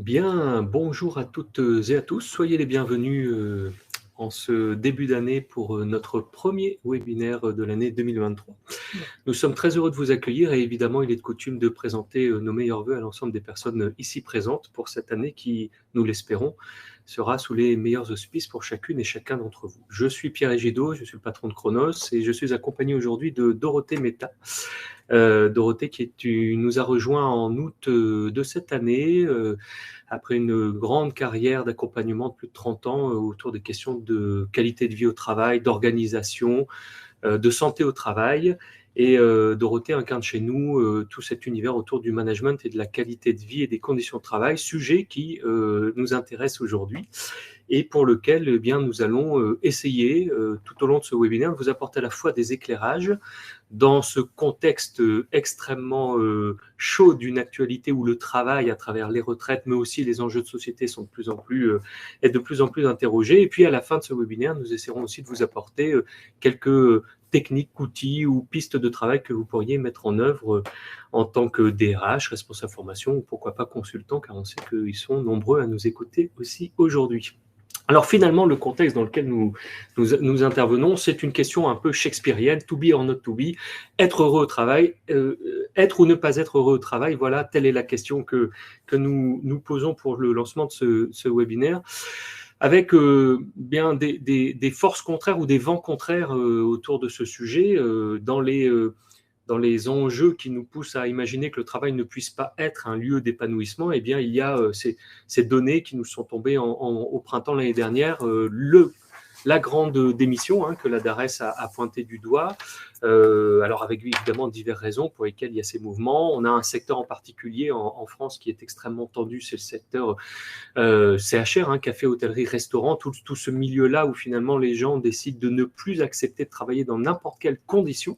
Bien, bonjour à toutes et à tous. Soyez les bienvenus en ce début d'année pour notre premier webinaire de l'année 2023. Nous sommes très heureux de vous accueillir et évidemment, il est de coutume de présenter nos meilleurs vœux à l'ensemble des personnes ici présentes pour cette année qui, nous l'espérons, sera sous les meilleurs auspices pour chacune et chacun d'entre vous. Je suis Pierre Egido, je suis le patron de Chronos et je suis accompagné aujourd'hui de Dorothée Meta. Dorothée qui nous a rejoint en août de cette année, après une grande carrière d'accompagnement de plus de 30 ans autour des questions de qualité de vie au travail, d'organisation, de santé au travail. Et Dorothée incarne chez nous tout cet univers autour du management et de la qualité de vie et des conditions de travail, sujet qui nous intéresse aujourd'hui et pour lequel eh bien, nous allons essayer tout au long de ce webinaire de vous apporter à la fois des éclairages dans ce contexte extrêmement chaud d'une actualité où le travail à travers les retraites, mais aussi les enjeux de société sont de plus en plus interrogés. Et puis à la fin de ce webinaire, nous essaierons aussi de vous apporter quelques techniques, outils ou pistes de travail que vous pourriez mettre en œuvre en tant que DRH, responsable formation ou pourquoi pas consultant, car on sait qu'ils sont nombreux à nous écouter aussi aujourd'hui. Alors finalement, le contexte dans lequel nous intervenons, c'est une question un peu shakespearienne, to be or not to be, être heureux au travail, être ou ne pas être heureux au travail, voilà, telle est la question que nous posons pour le lancement de ce webinaire, avec bien des forces contraires ou des vents contraires autour de ce sujet, dans les enjeux qui nous poussent à imaginer que le travail ne puisse pas être un lieu d'épanouissement, eh bien, il y a ces données qui nous sont tombées au printemps l'année dernière, la grande démission que la DARES a pointé du doigt, alors avec évidemment diverses raisons pour lesquelles il y a ces mouvements. On a un secteur en particulier en France qui est extrêmement tendu, c'est le secteur CHR, café, hôtellerie, restaurant, tout ce milieu-là où finalement les gens décident de ne plus accepter de travailler dans n'importe quelles conditions,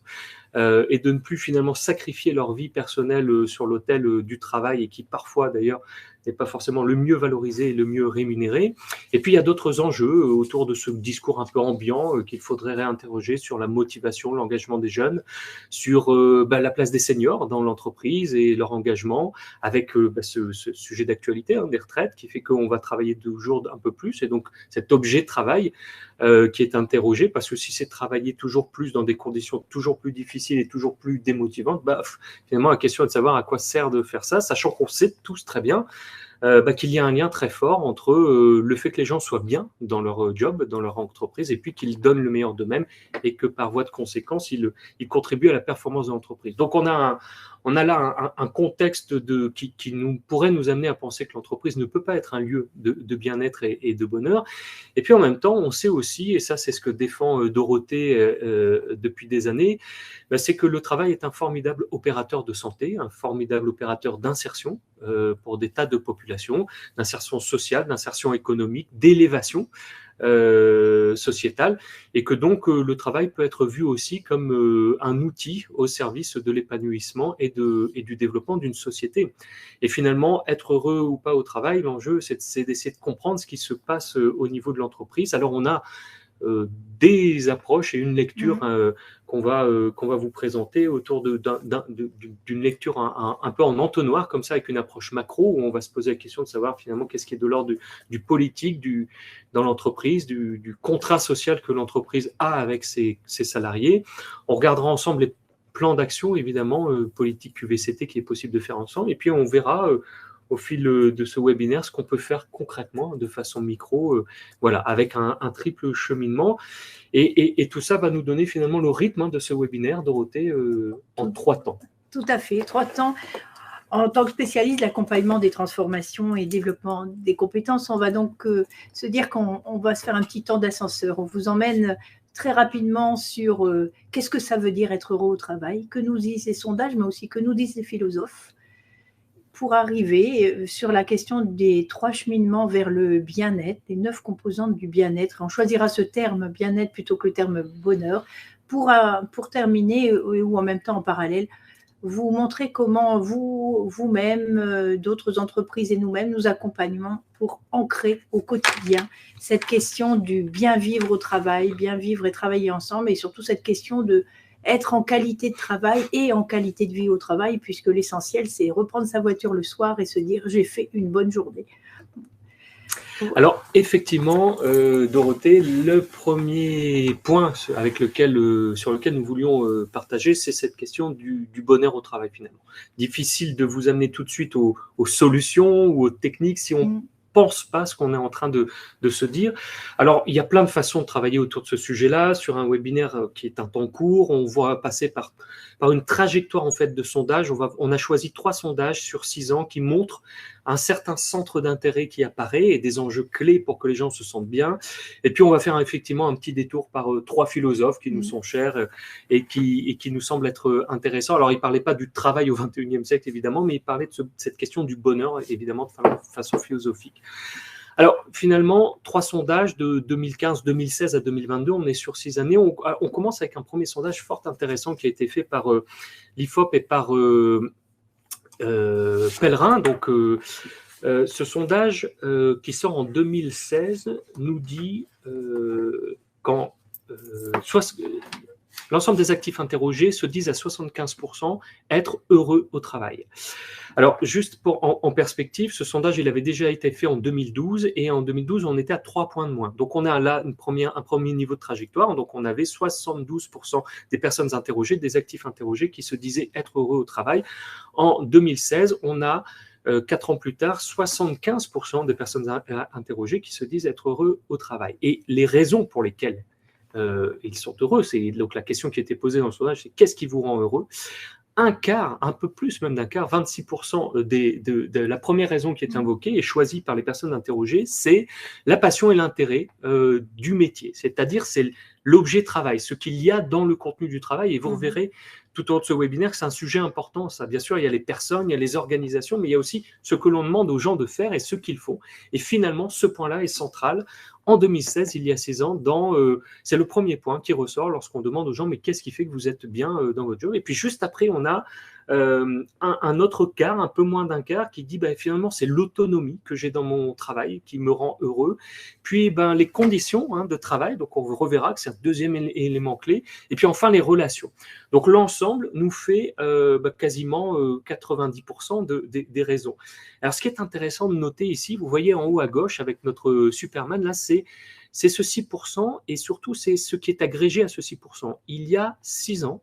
et de ne plus finalement sacrifier leur vie personnelle sur l'autel du travail et qui parfois d'ailleurs n'est pas forcément le mieux valorisé et le mieux rémunéré. Et puis il y a d'autres enjeux autour de ce discours un peu ambiant qu'il faudrait réinterroger sur la motivation, l'engagement des jeunes, sur la place des seniors dans l'entreprise et leur engagement, avec ce sujet d'actualité des retraites qui fait qu'on va travailler toujours un peu plus, et donc cet objet de travail qui est interrogé, parce que si c'est travailler toujours plus dans des conditions toujours plus difficiles et toujours plus démotivantes, finalement la question est de savoir à quoi sert de faire ça, sachant qu'on sait tous très bien qu'il y a un lien très fort entre le fait que les gens soient bien dans leur job, dans leur entreprise, et puis qu'ils donnent le meilleur d'eux-mêmes, et que par voie de conséquence, ils contribuent à la performance de l'entreprise. Donc on a là un contexte qui pourrait nous amener à penser que l'entreprise ne peut pas être un lieu de bien-être et de bonheur. Et puis en même temps, on sait aussi, et ça c'est ce que défend Dorothée depuis des années, c'est que le travail est un formidable opérateur de santé, un formidable opérateur d'insertion pour des tas de populations, d'insertion sociale, d'insertion économique, d'élévation sociétale, et que donc le travail peut être vu aussi comme un outil au service de l'épanouissement et du développement d'une société. Et finalement, être heureux ou pas au travail, l'enjeu, c'est d'essayer de comprendre ce qui se passe au niveau de l'entreprise. Alors on a des approches et une lecture qu'on va vous présenter autour d'une lecture un peu en entonnoir, comme ça, avec une approche macro, où on va se poser la question de savoir finalement qu'est-ce qui est de l'ordre du politique dans l'entreprise, du contrat social que l'entreprise a avec ses salariés. On regardera ensemble les plans d'action, évidemment, politique QVCT qui est possible de faire ensemble, et puis on verra au fil de ce webinaire ce qu'on peut faire concrètement de façon micro, voilà, avec un triple cheminement. Et tout ça va nous donner finalement le rythme de ce webinaire, Dorothée, en 3 temps. Tout à fait, 3 temps. En tant que spécialiste de l'accompagnement des transformations et développement des compétences, on va donc se dire qu'on va se faire un petit temps d'ascenseur. On vous emmène très rapidement sur qu'est-ce que ça veut dire être heureux au travail, que nous disent les sondages, mais aussi que nous disent les philosophes, pour arriver sur la question des 3 cheminements vers le bien-être, les 9 composantes du bien-être. On choisira ce terme bien-être plutôt que le terme bonheur pour terminer, ou en même temps en parallèle, vous montrer comment vous-même, d'autres entreprises et nous-mêmes, nous accompagnons pour ancrer au quotidien cette question du bien vivre au travail, bien vivre et travailler ensemble, et surtout cette question de être en qualité de travail et en qualité de vie au travail, puisque l'essentiel, c'est reprendre sa voiture le soir et se dire « j'ai fait une bonne journée ». Alors, effectivement, Dorothée, le premier point sur lequel nous voulions partager, c'est cette question du bonheur au travail, finalement. Difficile de vous amener tout de suite aux solutions ou aux techniques si on pense pas ce qu'on est en train de se dire. Alors, il y a plein de façons de travailler autour de ce sujet-là. Sur un webinaire qui est un temps court, on va passer par une trajectoire en fait de sondage. On a choisi 3 sondages sur 6 ans qui montrent un certain centre d'intérêt qui apparaît et des enjeux clés pour que les gens se sentent bien. Et puis, on va faire effectivement un petit détour par 3 philosophes qui nous sont chers et qui nous semblent être intéressants. Alors, ils ne parlaient pas du travail au XXIe siècle, évidemment, mais ils parlaient de cette question du bonheur, évidemment, de façon philosophique. Alors, finalement, 3 sondages de 2015, 2016 à 2022, on est sur 6 années. On commence avec un premier sondage fort intéressant qui a été fait par l'IFOP et par Pellerin. Donc, ce sondage qui sort en 2016 nous dit quand l'ensemble des actifs interrogés se disent à 75% être heureux au travail. Alors, juste en perspective, ce sondage, il avait déjà été fait en 2012, et en 2012, on était à 3 points de moins. Donc, on a là un premier niveau de trajectoire. Donc, on avait 72% des personnes interrogées, des actifs interrogés, qui se disaient être heureux au travail. En 2016, on a 4 ans plus tard, 75% des personnes interrogées qui se disent être heureux au travail. Et les raisons pour lesquelles ils sont heureux, c'est donc la question qui a été posée dans le sondage, c'est qu'est-ce qui vous rend heureux? Un quart, un peu plus même d'un quart, 26% de la première raison qui est invoquée et choisie par les personnes interrogées, c'est la passion et l'intérêt du métier. C'est-à-dire, c'est l'objet travail, ce qu'il y a dans le contenu du travail. Et vous verrez tout au long de ce webinaire que c'est un sujet important. Ça, bien sûr, il y a les personnes, il y a les organisations, mais il y a aussi ce que l'on demande aux gens de faire et ce qu'ils font. Et finalement, ce point-là est central. En 2016, il y a 6 ans, c'est le premier point qui ressort lorsqu'on demande aux gens « mais qu'est-ce qui fait que vous êtes bien dans votre job ?» Et puis juste après, on a un autre quart, un peu moins d'un quart, qui dit finalement c'est l'autonomie que j'ai dans mon travail qui me rend heureux. Puis les conditions de travail, donc on reverra que c'est un deuxième élément clé. Et puis enfin les relations. Donc l'ensemble nous fait quasiment 90% des raisons. Alors ce qui est intéressant de noter ici, vous voyez en haut à gauche avec notre Superman, là c'est ce 6% et surtout c'est ce qui est agrégé à ce 6%. Il y a 6 ans,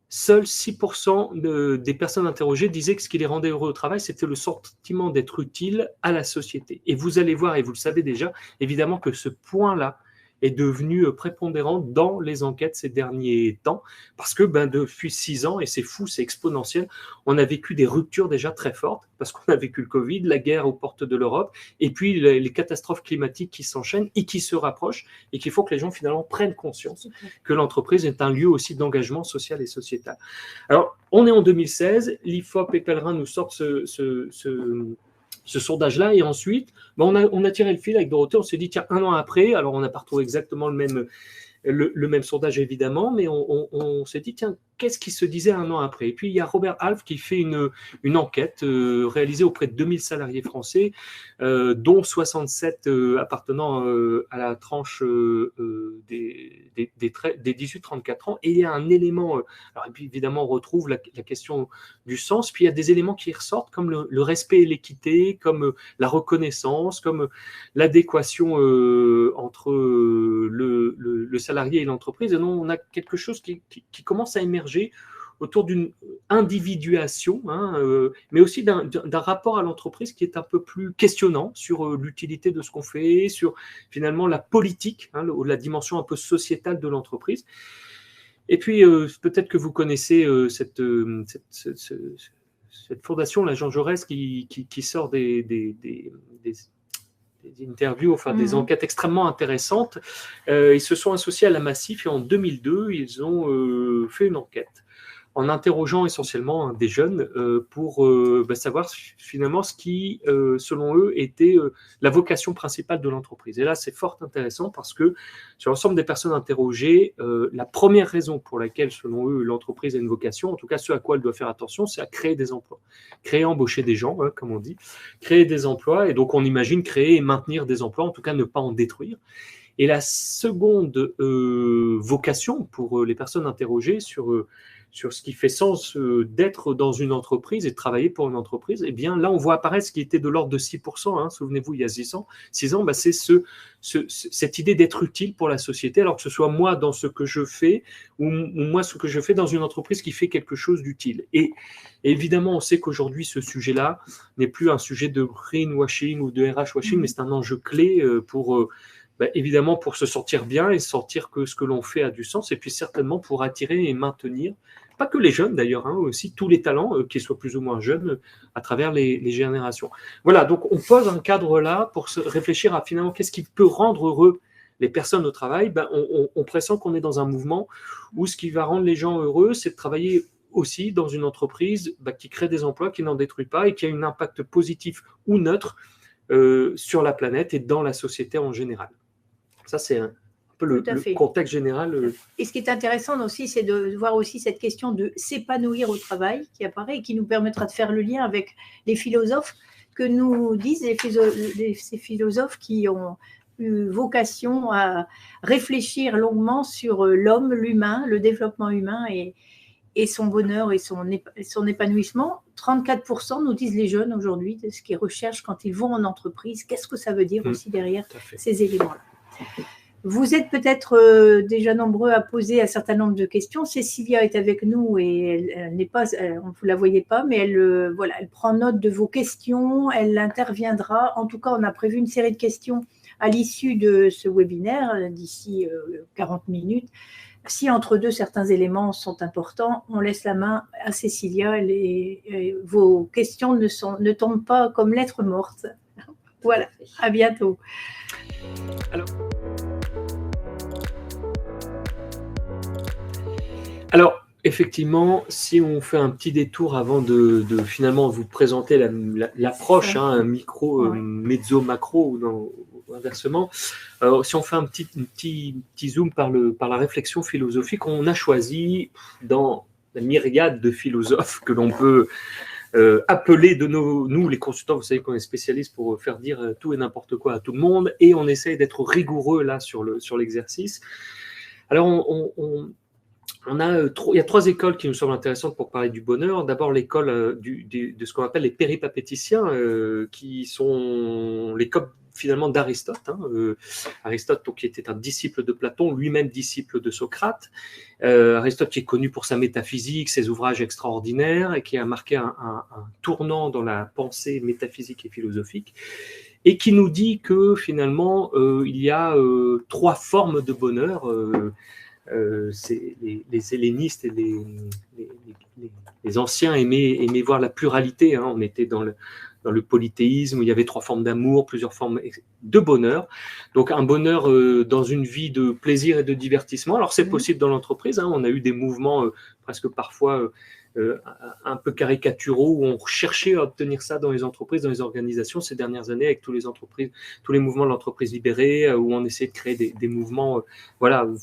seuls 6% des personnes interrogées disaient que ce qui les rendait heureux au travail, c'était le sentiment d'être utile à la société. Et vous allez voir, et vous le savez déjà, évidemment que ce point-là est devenu prépondérant dans les enquêtes ces derniers temps, parce que depuis 6 ans, et c'est fou, c'est exponentiel, on a vécu des ruptures déjà très fortes, parce qu'on a vécu le Covid, la guerre aux portes de l'Europe, et puis les catastrophes climatiques qui s'enchaînent et qui se rapprochent, et qu'il faut que les gens finalement prennent conscience que l'entreprise est un lieu aussi d'engagement social et sociétal. Alors, on est en 2016, l'IFOP et Pellerin nous sortent ce sondage-là, et ensuite, on a tiré le fil avec Dorothée, on s'est dit, tiens, 1 an après, alors on n'a pas retrouvé exactement le même sondage évidemment, mais on s'est dit, tiens, qu'est-ce qui se disait 1 an après? Et puis il y a Robert Half qui fait une enquête réalisée auprès de 2000 salariés français, dont 67 appartenant à la tranche des 18-34 ans. Et il y a un élément, alors et puis évidemment on retrouve la question du sens, puis il y a des éléments qui ressortent comme le respect et l'équité, comme la reconnaissance, comme l'adéquation entre le salarié et l'entreprise. Et non, on a quelque chose qui commence à émerger autour d'une individuation, mais aussi d'un rapport à l'entreprise qui est un peu plus questionnant sur l'utilité de ce qu'on fait, sur finalement la politique, la dimension un peu sociétale de l'entreprise. Et puis, peut-être que vous connaissez cette fondation, la Jean Jaurès, qui sort des interviews, enfin des enquêtes extrêmement intéressantes. Ils se sont associés à la Massif et en 2002, ils ont fait une enquête en interrogeant essentiellement des jeunes pour savoir finalement ce qui, selon eux, était la vocation principale de l'entreprise. Et là, c'est fort intéressant parce que sur l'ensemble des personnes interrogées, la première raison pour laquelle, selon eux, l'entreprise a une vocation, en tout cas ce à quoi elle doit faire attention, c'est à créer des emplois. Créer, embaucher des gens, comme on dit, créer des emplois, et donc on imagine créer et maintenir des emplois, en tout cas ne pas en détruire. Et la seconde vocation pour les personnes interrogées sur ce qui fait sens d'être dans une entreprise et de travailler pour une entreprise, eh bien là, on voit apparaître ce qui était de l'ordre de 6%, hein, souvenez-vous, il y a 6 ans, bah, c'est cette idée d'être utile pour la société, alors que ce soit moi dans ce que je fais ou moi ce que je fais dans une entreprise qui fait quelque chose d'utile. Et évidemment, on sait qu'aujourd'hui, ce sujet-là n'est plus un sujet de greenwashing ou de RH washing, mais c'est un enjeu clé pour... évidemment pour se sentir bien et sentir que ce que l'on fait a du sens, et puis certainement pour attirer et maintenir, pas que les jeunes d'ailleurs, hein, aussi tous les talents, qu'ils soient plus ou moins jeunes, à travers les générations. Voilà, donc on pose un cadre là pour se réfléchir à finalement qu'est-ce qui peut rendre heureux les personnes au travail. On pressent qu'on est dans un mouvement où ce qui va rendre les gens heureux, c'est de travailler aussi dans une entreprise qui crée des emplois, qui n'en détruit pas et qui a un impact positif ou neutre sur la planète et dans la société en général. Ça, c'est un peu le contexte général. Et ce qui est intéressant aussi, c'est de voir aussi cette question de s'épanouir au travail qui apparaît et qui nous permettra de faire le lien avec les philosophes que nous disent, ces philosophes qui ont eu vocation à réfléchir longuement sur l'homme, l'humain, le développement humain et son bonheur et son épanouissement. 34% nous disent les jeunes aujourd'hui de ce qu'ils recherchent quand ils vont en entreprise. Qu'est-ce que ça veut dire aussi derrière ces éléments-là? Vous êtes peut-être déjà nombreux à poser un certain nombre de questions. Cécilia est avec nous et elle n'est pas, on ne vous la voyait pas, mais elle prend note de vos questions, elle interviendra. En tout cas, on a prévu une série de questions à l'issue de ce webinaire d'ici 40 minutes. Si entre deux, certains éléments sont importants, on laisse la main à Cécilia. Vos questions ne tombent pas comme lettres mortes. Voilà, à bientôt. Alors, effectivement, si on fait un petit détour avant de finalement vous présenter l'approche, un micro, mezzo, macro ou inversement, si on fait un petit zoom par la réflexion philosophique, on a choisi dans la myriade de philosophes que l'on peut appeler nous les consultants, vous savez qu'on est spécialistes pour faire dire tout et n'importe quoi à tout le monde, et on essaye d'être rigoureux là sur l'exercice. Alors il y a 3 écoles qui nous semblent intéressantes pour parler du bonheur. D'abord l'école de ce qu'on appelle les péripapéticiens, qui sont l'école finalement d'Aristote. Aristote, donc, qui était un disciple de Platon, lui-même disciple de Socrate. Aristote qui est connu pour sa métaphysique, ses ouvrages extraordinaires, et qui a marqué un tournant dans la pensée métaphysique et philosophique, et qui nous dit que finalement il y a 3 formes de bonheur. C'est les hellénistes et les anciens aimaient voir la pluralité. On était dans le polythéisme où il y avait 3 formes d'amour, plusieurs formes de bonheur. Donc un bonheur dans une vie de plaisir et de divertissement. Alors c'est possible dans l'entreprise. On a eu des mouvements presque parfois un peu caricaturaux où on cherchait à obtenir ça dans les entreprises, dans les organisations ces dernières années, avec tous les mouvements de l'entreprise libérée, où on essaie de créer des mouvements,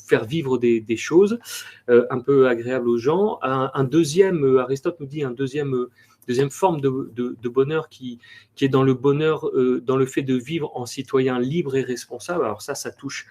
faire vivre des choses un peu agréables aux gens. Aristote nous dit, deuxième forme de bonheur qui est dans le bonheur, dans le fait de vivre en citoyen libre et responsable. Alors ça touche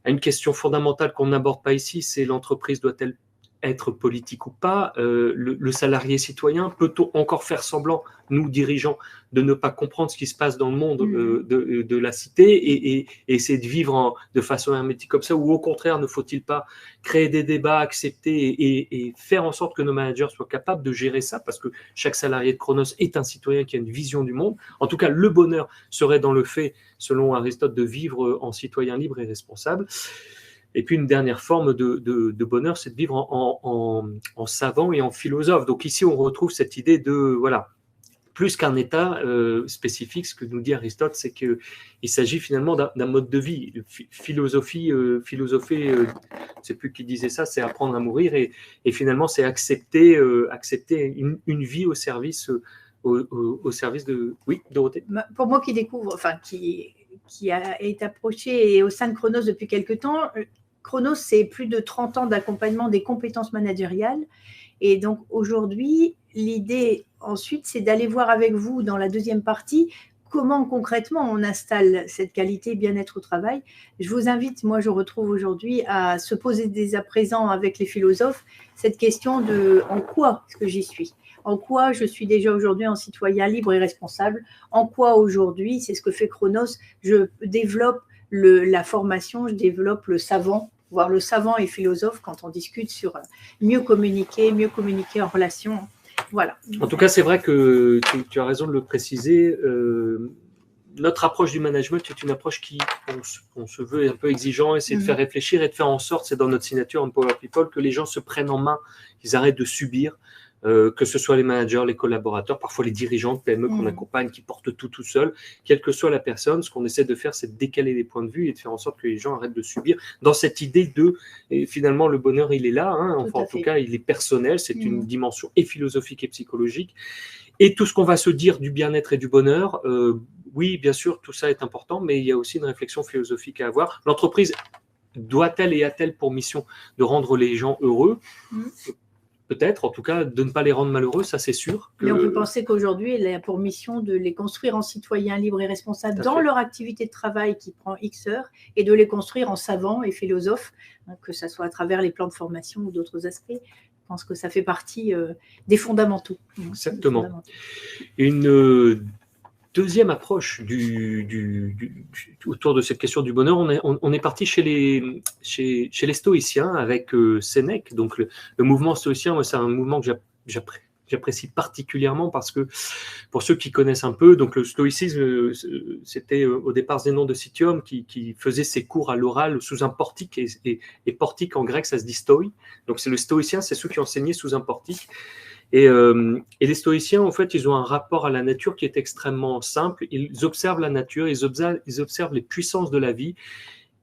à une question fondamentale qu'on n'aborde pas ici, c'est l'entreprise doit-elle être politique ou pas, le salarié citoyen, peut-on encore faire semblant, nous dirigeants, de ne pas comprendre ce qui se passe dans le monde de la cité et essayer de vivre de façon hermétique comme ça, ou au contraire, ne faut-il pas créer des débats, accepter et faire en sorte que nos managers soient capables de gérer ça, parce que chaque salarié de Chronos est un citoyen qui a une vision du monde. En tout cas, le bonheur serait dans le fait, selon Aristote, de vivre en citoyen libre et responsable. Et puis une dernière forme de bonheur, c'est de vivre en savant et en philosophe. Donc ici, on retrouve cette idée de, plus qu'un état spécifique, ce que nous dit Aristote, c'est qu'il s'agit finalement d'un mode de vie. Philosopher, je ne sais plus qui disait ça, c'est apprendre à mourir, et finalement, c'est accepter une vie au service de... Oui, Dorothée ? Pour moi qui découvre, qui est approché au sein de Chronos depuis quelque temps, Chronos, c'est plus de 30 ans d'accompagnement des compétences managériales. Et donc aujourd'hui, l'idée ensuite, c'est d'aller voir avec vous dans la deuxième partie comment concrètement on installe cette qualité bien-être au travail? Je vous invite, moi je retrouve aujourd'hui, à se poser dès à présent avec les philosophes cette question de en quoi est-ce que j'y suis? En quoi je suis déjà aujourd'hui un citoyen libre et responsable? En quoi aujourd'hui, c'est ce que fait Chronos, je développe la formation, je développe le savant, voire le savant et philosophe quand on discute sur mieux communiquer en relation. Voilà. En tout cas, c'est vrai que tu as raison de le préciser. Notre approche du management est une approche qui, on se veut un peu exigeant, essayer de faire réfléchir et de faire en sorte, c'est dans notre signature Empower People, que les gens se prennent en main, qu'ils arrêtent de subir, que ce soit les managers, les collaborateurs, parfois les dirigeants de PME qu'on accompagne, qui portent tout seul, quelle que soit la personne. Ce qu'on essaie de faire, c'est de décaler les points de vue et de faire en sorte que les gens arrêtent de subir dans cette idée de, et finalement, le bonheur, il est là, hein, enfin, en tout cas, il est personnel, c'est une dimension et philosophique et psychologique. Et tout ce qu'on va se dire du bien-être et du bonheur, oui, bien sûr, tout ça est important, mais il y a aussi une réflexion philosophique à avoir. L'entreprise doit-elle et a-t-elle pour mission de rendre les gens heureux ? Peut-être, en tout cas, de ne pas les rendre malheureux, ça c'est sûr. Mais on peut penser qu'aujourd'hui, elle a pour mission de les construire en citoyens libres et responsables dans leur activité de travail qui prend X heures et de les construire en savants et philosophes, que ce soit à travers les plans de formation ou d'autres aspects. Je pense que ça fait partie des fondamentaux. Exactement. Une deuxième approche autour de cette question du bonheur, on est parti chez les stoïciens avec Sénèque. Donc le mouvement stoïcien, moi, c'est un mouvement que j'apprécie particulièrement parce que, pour ceux qui connaissent un peu, donc le stoïcisme, c'était au départ Zénon de Citium qui faisait ses cours à l'oral sous un portique, et portique en grec, ça se dit stoi. Donc c'est le stoïcien, c'est ceux qui enseignaient sous un portique. Et les stoïciens, en fait, ils ont un rapport à la nature qui est extrêmement simple. Ils observent la nature, ils observent les puissances de la vie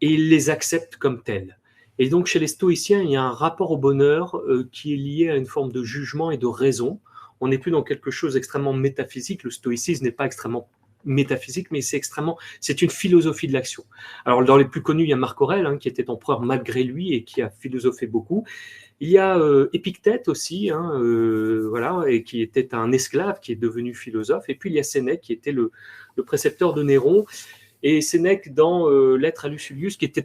et ils les acceptent comme telles. Et donc, chez les stoïciens, il y a un rapport au bonheur qui est lié à une forme de jugement et de raison. On n'est plus dans quelque chose d'extrêmement métaphysique. Le stoïcisme n'est pas extrêmement métaphysique, mais c'est une philosophie de l'action. Alors, dans les plus connus, il y a Marc Aurèle, qui était empereur malgré lui et qui a philosophé beaucoup. Il y a Épictète aussi, voilà, et qui était un esclave qui est devenu philosophe. Et puis il y a Sénèque qui était le précepteur de Néron. Et Sénèque, dans Lettres à Lucilius, qui était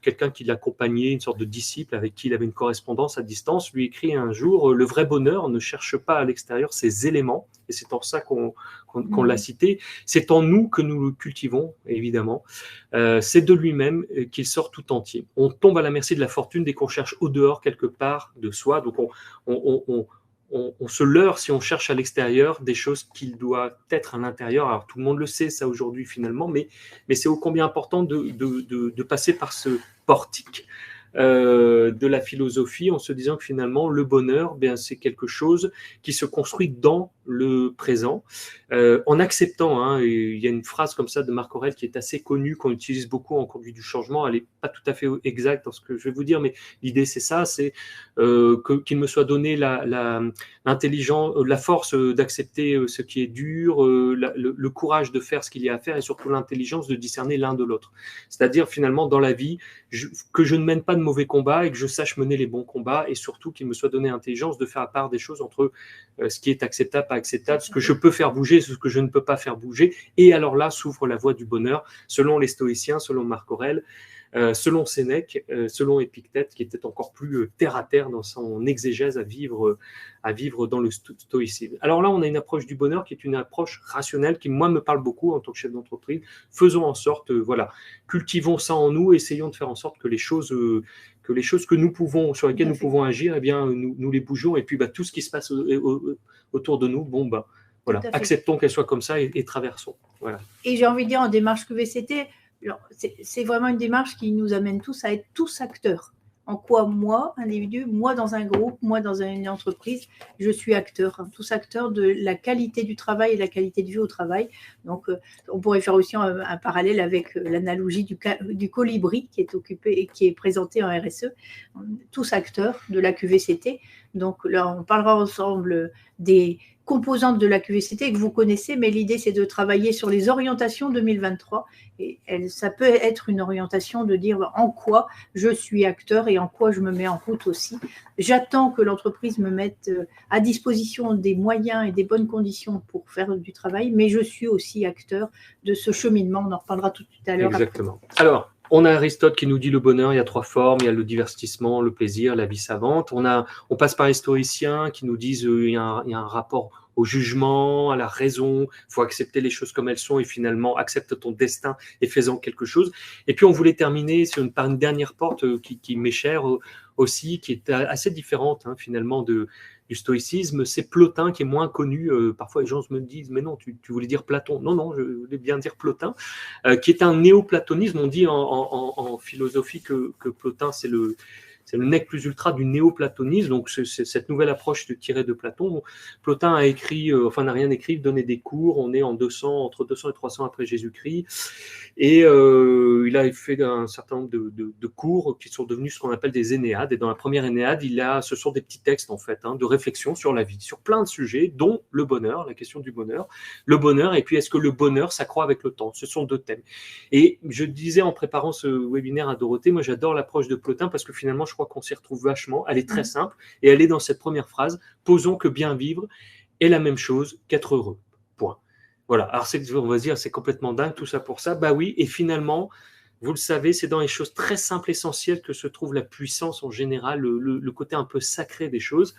quelqu'un qui l'accompagnait, une sorte de disciple avec qui il avait une correspondance à distance, lui écrit un jour « Le vrai bonheur ne cherche pas à l'extérieur ses éléments ». Et c'est pour ça qu'on l'a cité. C'est en nous que nous le cultivons, évidemment. C'est de lui-même qu'il sort tout entier. On tombe à la merci de la fortune dès qu'on cherche au dehors quelque part de soi. Donc on se leurre si on cherche à l'extérieur des choses qu'il doit être à l'intérieur. Alors tout le monde le sait, ça aujourd'hui finalement, mais c'est ô combien important de passer par ce portique de la philosophie en se disant que finalement le bonheur, c'est quelque chose qui se construit dans le présent, en acceptant, et il y a une phrase comme ça de Marc Aurèle qui est assez connue, qu'on utilise beaucoup en conduite du changement. Elle n'est pas tout à fait exacte dans ce que je vais vous dire, mais l'idée c'est ça, c'est qu'il me soit donné l'intelligence, la force d'accepter ce qui est dur, le courage de faire ce qu'il y a à faire, et surtout l'intelligence de discerner l'un de l'autre. C'est-à-dire finalement dans la vie, que je ne mène pas de mauvais combats et que je sache mener les bons combats, et surtout qu'il me soit donné l'intelligence de faire la part des choses entre ce qui est acceptable, pas acceptable, ce que je peux faire bouger, ce que je ne peux pas faire bouger. Et alors là s'ouvre la voie du bonheur, selon les stoïciens, selon Marc Aurèle, selon Sénèque, selon Épictète, qui était encore plus terre à terre dans son exégèse à vivre dans le stoïcisme. Alors là, on a une approche du bonheur qui est une approche rationnelle qui, moi, me parle beaucoup en tant que chef d'entreprise. Faisons en sorte, cultivons ça en nous, essayons de faire en sorte que les choses que nous pouvons, sur lesquelles nous pouvons agir, nous les bougeons, et puis tout ce qui se passe autour de nous, voilà, acceptons qu'elles soient comme ça et traversons. Voilà. Et j'ai envie de dire, en démarche QVCT, c'est vraiment une démarche qui nous amène tous à être tous acteurs. En quoi moi, individu, moi dans un groupe, moi dans une entreprise, je suis acteur, tous acteurs de la qualité du travail et la qualité de vie au travail. Donc, on pourrait faire aussi un parallèle avec l'analogie du colibri qui est présenté en RSE. Tous acteurs de la QVCT. Donc là, on parlera ensemble des composantes de la QVCT que vous connaissez, mais l'idée, c'est de travailler sur les orientations 2023. Et ça peut être une orientation de dire en quoi je suis acteur et en quoi je me mets en route aussi. J'attends que l'entreprise me mette à disposition des moyens et des bonnes conditions pour faire du travail, mais je suis aussi acteur de ce cheminement. On en reparlera tout à l'heure. Exactement. Alors, on a Aristote qui nous dit le bonheur, il y a 3 formes, il y a le divertissement, le plaisir, la vie savante. On passe par les stoïciens qui nous disent il y a un rapport au jugement, à la raison, il faut accepter les choses comme elles sont et finalement accepte ton destin et fais-en quelque chose. Et puis on voulait terminer par une dernière porte qui m'est chère aussi, qui est assez différente finalement du stoïcisme, c'est Plotin qui est moins connu. Parfois, les gens me disent, mais non, tu voulais dire Platon. Non, je voulais bien dire Plotin, qui est un néoplatonisme. On dit en philosophie que Plotin, c'est le nec plus ultra du néoplatonisme, donc c'est cette nouvelle approche tirée de Platon. Plotin a écrit, n'a rien écrit, donné des cours, on est entre 200 et 300 après Jésus-Christ, et il a fait un certain nombre de cours qui sont devenus ce qu'on appelle des Énéades, et dans la première Énéade, ce sont des petits textes en fait, de réflexion sur la vie, sur plein de sujets, dont le bonheur, la question du bonheur, et puis est-ce que le bonheur s'accroît avec le temps? Ce sont 2 thèmes. Et je disais en préparant ce webinaire à Dorothée, moi j'adore l'approche de Plotin parce que finalement je crois qu'on s'y retrouve vachement. Elle est très simple et elle est dans cette première phrase. Posons que bien vivre est la même chose qu'être heureux. Point. Voilà. Alors on va dire c'est complètement dingue tout ça pour ça. Bah oui. Et finalement, vous le savez, c'est dans les choses très simples, essentielles que se trouve la puissance en général, le côté un peu sacré des choses.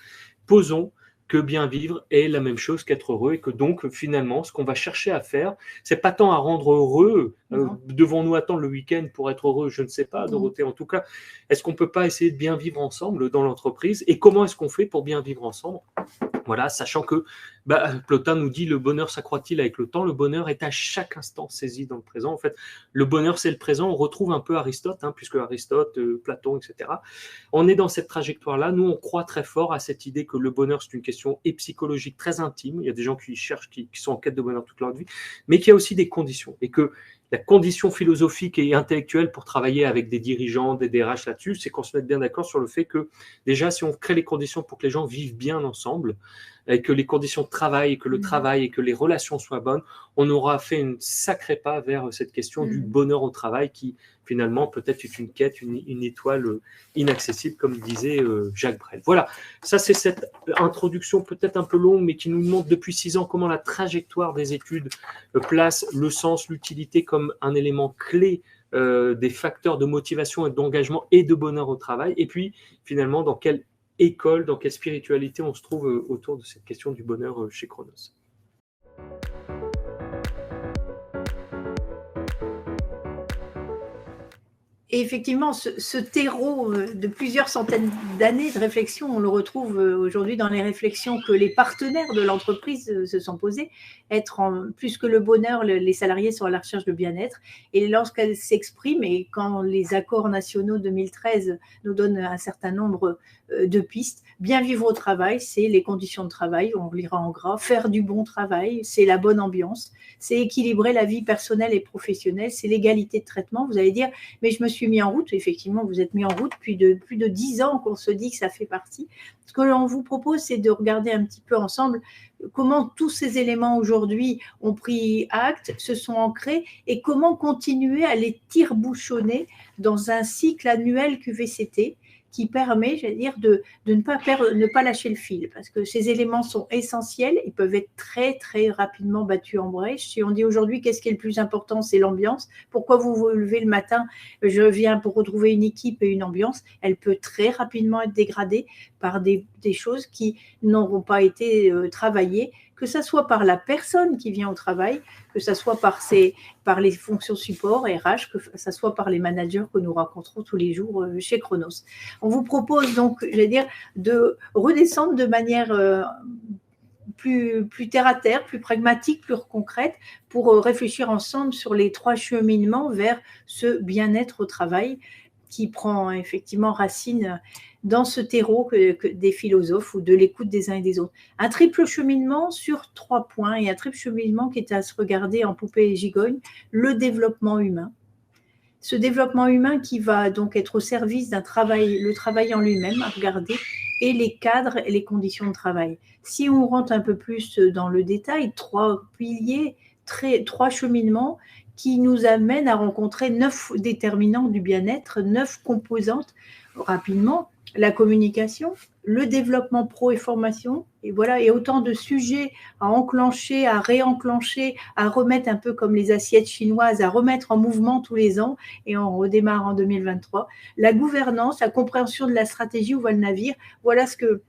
Posons que bien vivre est la même chose qu'être heureux et que donc finalement ce qu'on va chercher à faire, c'est pas tant à rendre heureux, devons-nous attendre le week-end pour être heureux, je ne sais pas, Dorothée, en tout cas, est-ce qu'on peut pas essayer de bien vivre ensemble dans l'entreprise et comment est-ce qu'on fait pour bien vivre ensemble? Voilà, sachant que Plotin nous dit le bonheur s'accroît-il avec le temps? Le bonheur est à chaque instant saisi dans le présent. En fait, le bonheur, c'est le présent. On retrouve un peu Aristote, puisque Aristote, Platon, etc. On est dans cette trajectoire-là. Nous, on croit très fort à cette idée que le bonheur, c'est une question psychologique très intime. Il y a des gens qui cherchent, qui sont en quête de bonheur toute leur vie, mais qu'il y a aussi des conditions et que la condition philosophique et intellectuelle pour travailler avec des dirigeants, des DRH là-dessus, c'est qu'on se mette bien d'accord sur le fait que déjà, si on crée les conditions pour que les gens vivent bien ensemble, et que les conditions de travail, et que le travail, et que les relations soient bonnes, on aura fait un sacré pas vers cette question du bonheur au travail qui, finalement, peut-être est une quête, une étoile inaccessible, comme disait Jacques Brel. Voilà, ça c'est cette introduction peut-être un peu longue, mais qui nous montre depuis 6 ans comment la trajectoire des études place le sens, l'utilité comme un élément clé des facteurs de motivation et d'engagement et de bonheur au travail, et puis finalement dans quelle école, dans quelle spiritualité on se trouve autour de cette question du bonheur chez Chronos. Et effectivement, ce terreau de plusieurs centaines d'années de réflexion, on le retrouve aujourd'hui dans les réflexions que les partenaires de l'entreprise se sont posées. Plus que le bonheur, les salariés sont à la recherche de bien-être. Et lorsqu'elles s'expriment, et quand les accords nationaux 2013 nous donnent un certain nombre de pistes, bien vivre au travail, c'est les conditions de travail, on lira en gras, faire du bon travail, c'est la bonne ambiance, c'est équilibrer la vie personnelle et professionnelle, c'est l'égalité de traitement. Vous allez dire, mais je me suis mis en route. Effectivement, vous êtes mis en route depuis plus de 10 ans qu'on se dit que ça fait partie. Ce que l'on vous propose, c'est de regarder un petit peu ensemble comment tous ces éléments aujourd'hui ont pris acte, se sont ancrés et comment continuer à les tire-bouchonner dans un cycle annuel QVCT qui permet, j'allais dire, de ne pas lâcher le fil, parce que ces éléments sont essentiels, ils peuvent être très, très rapidement battus en brèche. Si on dit aujourd'hui, qu'est-ce qui est le plus important, c'est l'ambiance. Pourquoi vous vous levez le matin, je viens pour retrouver une équipe et une ambiance, elle peut très rapidement être dégradée par des choses qui n'auront pas été travaillées, que ce soit par la personne qui vient au travail, que ce soit par les fonctions support, RH, que ce soit par les managers que nous rencontrons tous les jours chez Chronos. On vous propose donc, j'allais dire, de redescendre de manière plus terre à terre, plus pragmatique, plus concrète, pour réfléchir ensemble sur les 3 cheminements vers ce bien-être au travail qui prend effectivement racine dans ce terreau des philosophes ou de l'écoute des uns et des autres. Un triple cheminement sur 3 points et un triple cheminement qui est à se regarder en poupée et gigogne, le développement humain. Ce développement humain qui va donc être au service d'un travail, le travail en lui-même à regarder, et les cadres et les conditions de travail. Si on rentre un peu plus dans le détail, 3 piliers, 3 cheminements qui nous amènent à rencontrer 9 déterminants du bien-être, 9 composantes. Rapidement, la communication, le développement pro et formation, et voilà, et autant de sujets à enclencher, à réenclencher, à remettre un peu comme les assiettes chinoises, à remettre en mouvement tous les ans, et on redémarre en 2023. La gouvernance, la compréhension de la stratégie où va le navire, voilà ce que,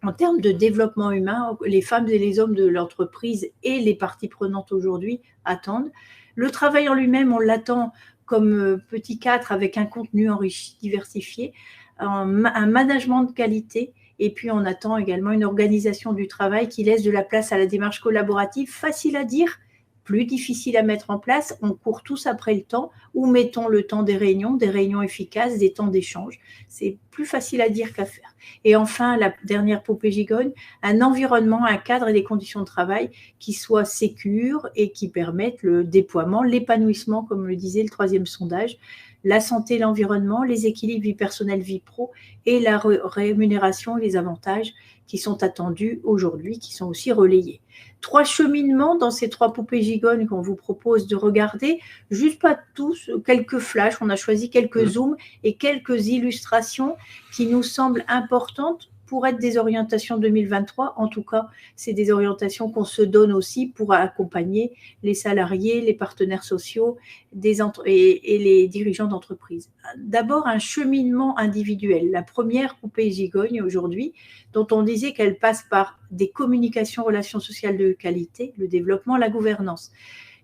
en termes de développement humain, les femmes et les hommes de l'entreprise et les parties prenantes aujourd'hui attendent. Le travail en lui-même, on l'attend comme petit 4 avec un contenu enrichi, diversifié, un management de qualité, et puis on attend également une organisation du travail qui laisse de la place à la démarche collaborative, facile à dire, plus difficile à mettre en place. On court tous après le temps, ou mettons le temps des réunions efficaces, des temps d'échange. C'est plus facile à dire qu'à faire. Et enfin, la dernière poupée gigogne, un environnement, un cadre et des conditions de travail qui soient sécures et qui permettent le déploiement, l'épanouissement, comme le disait le 3e sondage, la santé, l'environnement, les équilibres vie personnelle, vie pro, et la rémunération et les avantages qui sont attendus aujourd'hui, qui sont aussi relayés. 3 cheminements dans ces 3 poupées gigognes qu'on vous propose de regarder, juste pas tous, quelques flashs, on a choisi quelques zooms et quelques illustrations qui nous semblent importantes pour être des orientations 2023. En tout cas, c'est des orientations qu'on se donne aussi pour accompagner les salariés, les partenaires sociaux et les dirigeants d'entreprise. D'abord, un cheminement individuel. La première poupée gigogne aujourd'hui, dont on disait qu'elle passe par des communications, relations sociales de qualité, le développement, la gouvernance.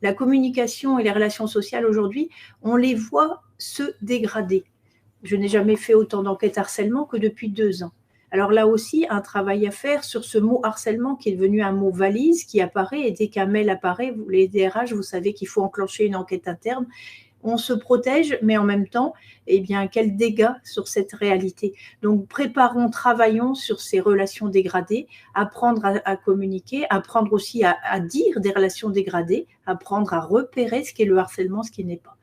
La communication et les relations sociales aujourd'hui, on les voit se dégrader. Je n'ai jamais fait autant d'enquêtes harcèlement que depuis 2 ans. Alors là aussi, un travail à faire sur ce mot harcèlement qui est devenu un mot valise qui apparaît, et dès qu'un mail apparaît, les DRH, vous savez qu'il faut enclencher une enquête interne. On se protège, mais en même temps, eh bien, quels dégâts sur cette réalité. Donc, préparons, travaillons sur ces relations dégradées, apprendre à communiquer, apprendre aussi à dire des relations dégradées, apprendre à repérer ce qu'est le harcèlement, ce qui n'est pas.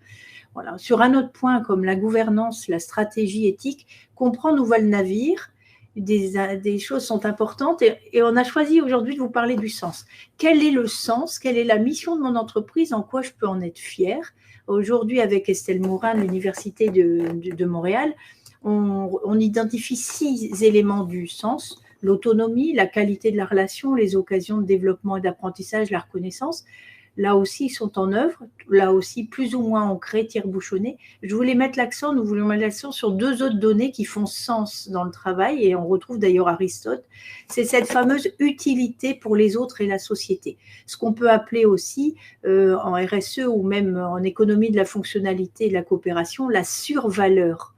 Voilà. Sur un autre point, comme la gouvernance, la stratégie éthique, comprendre où va le navire, des choses sont importantes, et on a choisi aujourd'hui de vous parler du sens. Quel est le sens? Quelle est la mission de mon entreprise? En quoi je peux en être fière? Aujourd'hui, avec Estelle Morin de l'Université de Montréal, on identifie 6 éléments du sens: l'autonomie, la qualité de la relation, les occasions de développement et d'apprentissage, la reconnaissance. Là aussi, ils sont en œuvre, là aussi, plus ou moins ancrés, tire-bouchonnés. Nous voulons mettre l'accent sur 2 autres données qui font sens dans le travail, et on retrouve d'ailleurs Aristote. C'est cette fameuse utilité pour les autres et la société. Ce qu'on peut appeler aussi, en RSE ou même en économie de la fonctionnalité et de la coopération, la survaleur.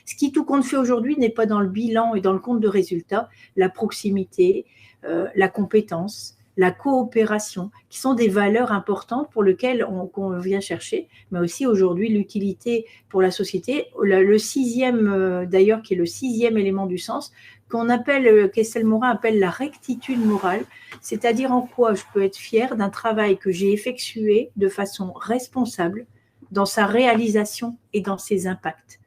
Ce qui, tout compte fait aujourd'hui, n'est pas dans le bilan et dans le compte de résultats: la proximité, la compétence, la coopération, qui sont des valeurs importantes pour lesquelles qu'on vient chercher, mais aussi aujourd'hui l'utilité pour la société. Le 6e, d'ailleurs, qui est le 6e élément du sens, qu'Estelle Morin appelle la rectitude morale, c'est-à-dire en quoi je peux être fière d'un travail que j'ai effectué de façon responsable dans sa réalisation et dans ses impacts.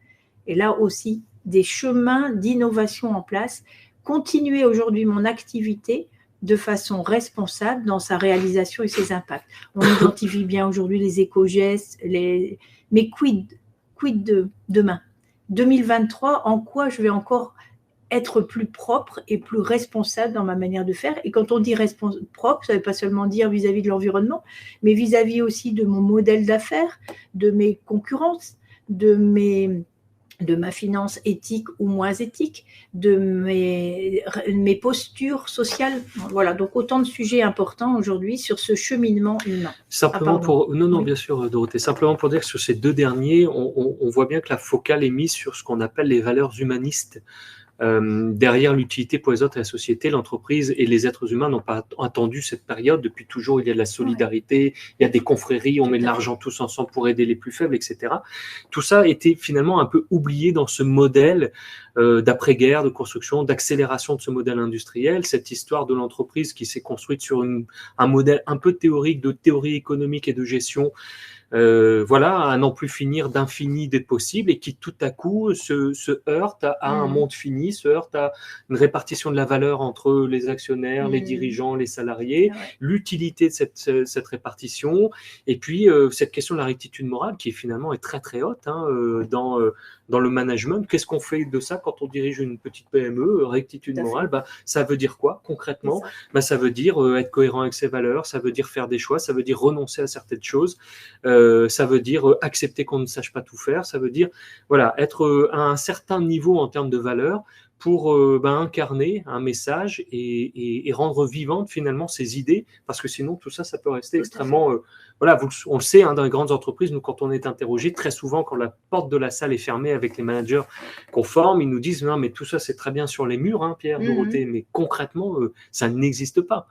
Et là aussi, des chemins d'innovation en place, continuer aujourd'hui mon activité de façon responsable dans sa réalisation et ses impacts. On identifie bien aujourd'hui les éco-gestes, mais quid de demain 2023, en quoi je vais encore être plus propre et plus responsable dans ma manière de faire? Et quand on dit propre, ça ne veut pas seulement dire vis-à-vis de l'environnement, mais vis-à-vis aussi de mon modèle d'affaires, de mes concurrences, de ma finance éthique ou moins éthique, de mes postures sociales. Voilà, donc autant de sujets importants aujourd'hui sur ce cheminement humain. Simplement non, bien sûr, Dorothée. Simplement pour dire que sur ces 2 derniers, on voit bien que la focale est mise sur ce qu'on appelle les valeurs humanistes. Derrière l'utilité pour les autres et la société, l'entreprise et les êtres humains n'ont pas attendu cette période. Depuis toujours, il y a de la solidarité, il y a des confréries, on met de l'argent tous ensemble pour aider les plus faibles, etc. Tout ça était finalement un peu oublié dans ce modèle d'après-guerre, de construction, d'accélération de ce modèle industriel, cette histoire de l'entreprise qui s'est construite sur un modèle un peu théorique, de théorie économique et de gestion, voilà, à n'en plus finir d'infini des possibles, et qui tout à coup se heurte à un monde fini, se heurte à une répartition de la valeur entre les actionnaires, les dirigeants, les salariés, l'utilité de cette répartition, et puis cette question de la rectitude morale qui finalement est très très haute dans le management. Qu'est-ce qu'on fait de ça quand on dirige une petite PME? Rectitude morale, ça veut dire quoi concrètement? Ça veut dire être cohérent avec ses valeurs, ça veut dire faire des choix, ça veut dire renoncer à certaines choses, ça veut dire accepter qu'on ne sache pas tout faire, ça veut dire voilà, être à un certain niveau en termes de valeurs pour incarner un message et rendre vivantes finalement ces idées, parce que sinon tout ça, ça peut rester extrêmement... voilà, on le sait, dans les grandes entreprises, nous quand on est interrogé, très souvent quand la porte de la salle est fermée avec les managers qu'on forme, ils nous disent non mais tout ça c'est très bien sur les murs, Pierre, Dorothée, mais concrètement ça n'existe pas.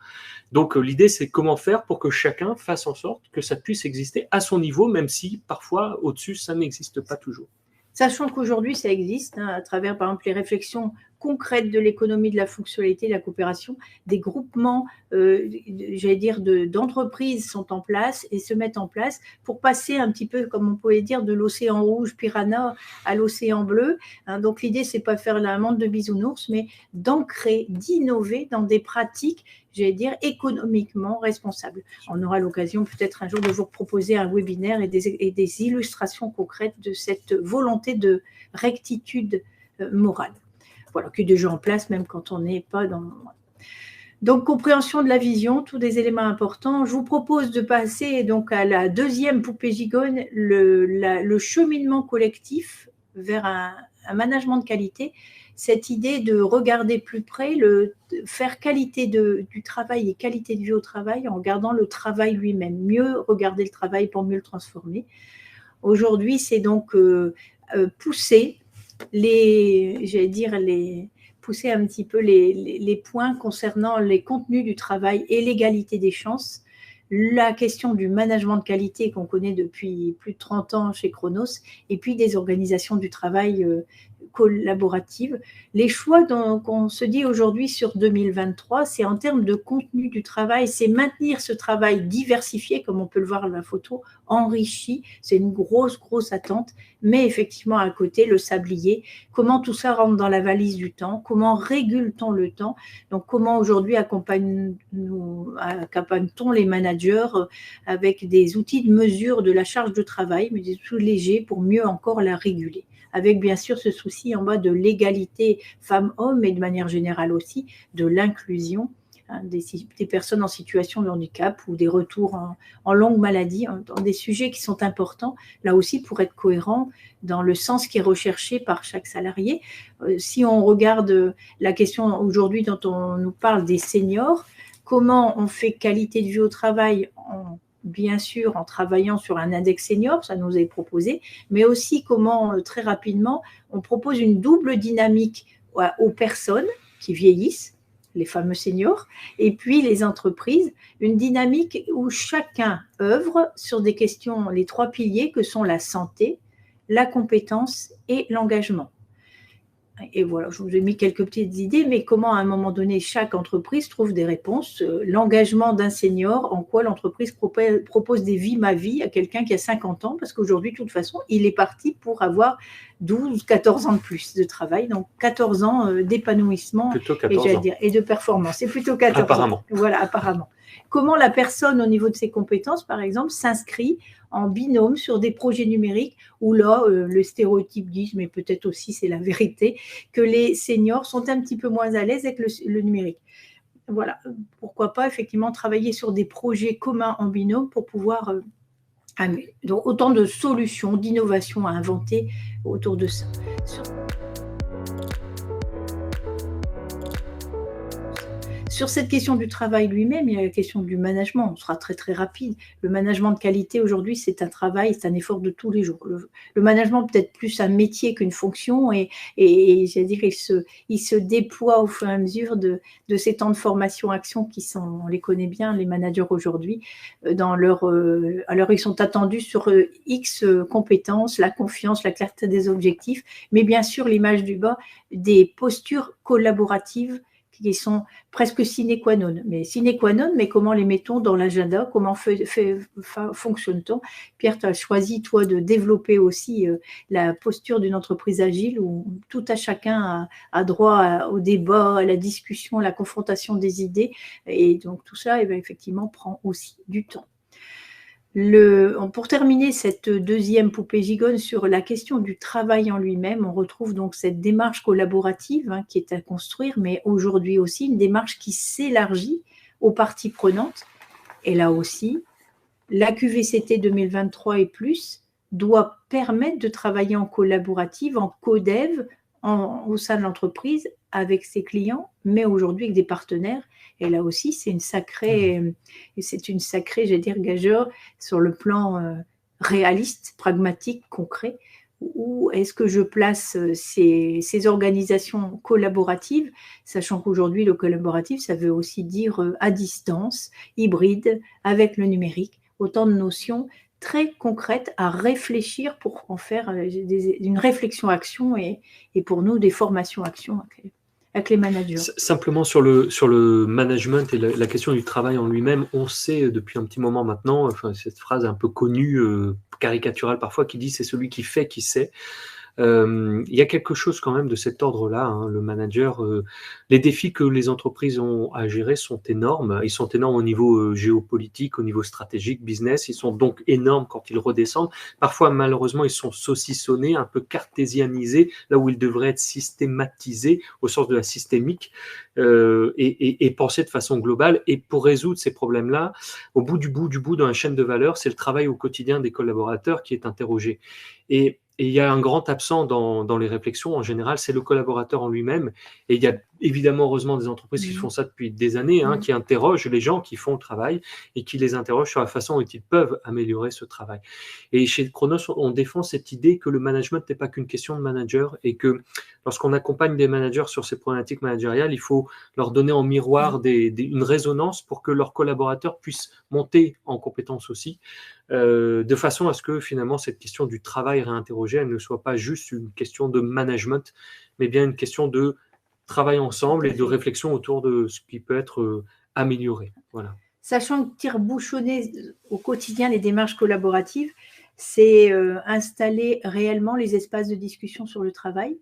Donc l'idée c'est comment faire pour que chacun fasse en sorte que ça puisse exister à son niveau, même si parfois au-dessus ça n'existe pas toujours. Sachant qu'aujourd'hui, ça existe, à travers, par exemple, les réflexions concrètes de l'économie de la fonctionnalité, de la coopération, des groupements, j'allais dire, d'entreprises sont en place et se mettent en place pour passer un petit peu, comme on pourrait dire, de l'océan rouge, Piranha, à l'océan bleu. Donc, l'idée, c'est pas faire un monde de bisounours, mais d'ancrer, d'innover dans des pratiques, j'allais dire, économiquement responsables. On aura l'occasion peut-être un jour de vous proposer un webinaire et des illustrations concrètes de cette volonté de rectitude morale. Voilà, qui est déjà en place, même quand on n'est pas dans... Donc, compréhension de la vision, tous des éléments importants. Je vous propose de passer donc à la deuxième poupée gigogne, le cheminement collectif vers un management de qualité. Cette idée de regarder plus près, faire qualité du travail et qualité de vie au travail en regardant le travail lui-même. Mieux regarder le travail pour mieux le transformer. Aujourd'hui, c'est donc pousser pousser un petit peu les points concernant les contenus du travail et l'égalité des chances, la question du management de qualité qu'on connaît depuis plus de 30 ans chez Chronos, et puis des organisations du travail collaboratives. Les choix qu'on se dit aujourd'hui sur 2023, c'est en termes de contenu du travail, c'est maintenir ce travail diversifié, comme on peut le voir dans la photo, enrichi, c'est une grosse attente, mais effectivement à côté, le sablier, comment tout ça rentre dans la valise du temps, comment régule-t-on le temps, donc comment aujourd'hui accompagne-t-on les managers avec des outils de mesure de la charge de travail, mais des outils légers pour mieux encore la réguler, avec bien sûr ce souci en bas de l'égalité femmes-hommes et de manière générale aussi de l'inclusion des personnes en situation de handicap ou des retours en longue maladie, dans des sujets qui sont importants, là aussi pour être cohérent dans le sens qui est recherché par chaque salarié. Si on regarde la question aujourd'hui dont on nous parle des seniors, comment on fait qualité de vie au travail bien sûr en travaillant sur un index senior, ça nous est proposé, mais aussi comment très rapidement on propose une double dynamique aux personnes qui vieillissent, les fameux seniors, et puis les entreprises, une dynamique où chacun œuvre sur des questions, les 3 piliers que sont la santé, la compétence et l'engagement. Et voilà, je vous ai mis quelques petites idées, mais comment à un moment donné, chaque entreprise trouve des réponses. L'engagement d'un senior, en quoi l'entreprise propose des vies ma vie à quelqu'un qui a 50 ans, parce qu'aujourd'hui, de toute façon, il est parti pour avoir 12, 14 ans de plus de travail, donc 14 ans d'épanouissement et de performance. C'est plutôt 14 ans. Voilà, apparemment. Comment la personne, au niveau de ses compétences, par exemple, s'inscrit en binôme sur des projets numériques où là, le stéréotype dit, mais peut-être aussi c'est la vérité, que les seniors sont un petit peu moins à l'aise avec le numérique. Voilà, pourquoi pas effectivement travailler sur des projets communs en binôme pour pouvoir... donc autant de solutions, d'innovations à inventer autour de ça. Sur cette question du travail lui-même, il y a la question du management. On sera très très rapide. Le management de qualité aujourd'hui, c'est un travail, c'est un effort de tous les jours. Le management peut-être plus un métier qu'une fonction, et j'allais dire, il se déploie au fur et à mesure de ces temps de formation action qui sont, on les connaît bien, les managers aujourd'hui, alors ils sont attendus sur X compétences, la confiance, la clarté des objectifs, mais bien sûr l'image du bas, des postures collaboratives qui sont presque sine qua non. Mais comment les mettons dans l'agenda? Comment fonctionne-t-on? Pierre, tu as choisi, toi, de développer aussi la posture d'une entreprise agile où tout à chacun a droit au débat, à la discussion, à la confrontation des idées. Et donc, tout ça, effectivement, prend aussi du temps. Pour terminer cette deuxième poupée gigogne sur la question du travail en lui-même, on retrouve donc cette démarche collaborative qui est à construire, mais aujourd'hui aussi une démarche qui s'élargit aux parties prenantes. Et là aussi, la QVCT 2023 et plus doit permettre de travailler en collaborative, en co-dev, au sein de l'entreprise, avec ses clients, mais aujourd'hui avec des partenaires. Et là aussi, c'est une sacrée, j'allais dire, gageure sur le plan réaliste, pragmatique, concret. Où est-ce que je place ces organisations collaboratives, sachant qu'aujourd'hui, le collaboratif, ça veut aussi dire à distance, hybride, avec le numérique, autant de notions très concrètes à réfléchir pour en faire une réflexion-action et pour nous, des formations-actions avec les managers. Simplement sur le management et la question du travail en lui-même, on sait depuis un petit moment maintenant, enfin, cette phrase un peu connue, caricaturale parfois, qui dit « c'est celui qui fait qui sait ». Il y a quelque chose quand même de cet ordre-là, le manager. Les défis que les entreprises ont à gérer sont énormes. Ils sont énormes au niveau géopolitique, au niveau stratégique, business. Ils sont donc énormes quand ils redescendent. Parfois, malheureusement, ils sont saucissonnés, un peu cartésianisés, là où ils devraient être systématisés au sens de la systémique et pensés de façon globale. Et pour résoudre ces problèmes-là, au bout du bout dans la chaîne de valeur, c'est le travail au quotidien des collaborateurs qui est interrogé. Et il y a un grand absent dans les réflexions, en général, c'est le collaborateur en lui-même. Et il y a évidemment, heureusement, des entreprises qui font ça depuis des années, qui interrogent les gens qui font le travail et qui les interrogent sur la façon dont ils peuvent améliorer ce travail. Et chez Chronos, on défend cette idée que le management n'est pas qu'une question de manager et que lorsqu'on accompagne des managers sur ces problématiques managériales, il faut leur donner en miroir une résonance pour que leurs collaborateurs puissent monter en compétences aussi, de façon à ce que finalement cette question du travail réinterrogé, elle ne soit pas juste une question de management, mais bien une question de travail ensemble et de réflexion autour de ce qui peut être amélioré. Voilà. Sachant que tire-bouchonner au quotidien les démarches collaboratives, c'est installer réellement les espaces de discussion sur le travail.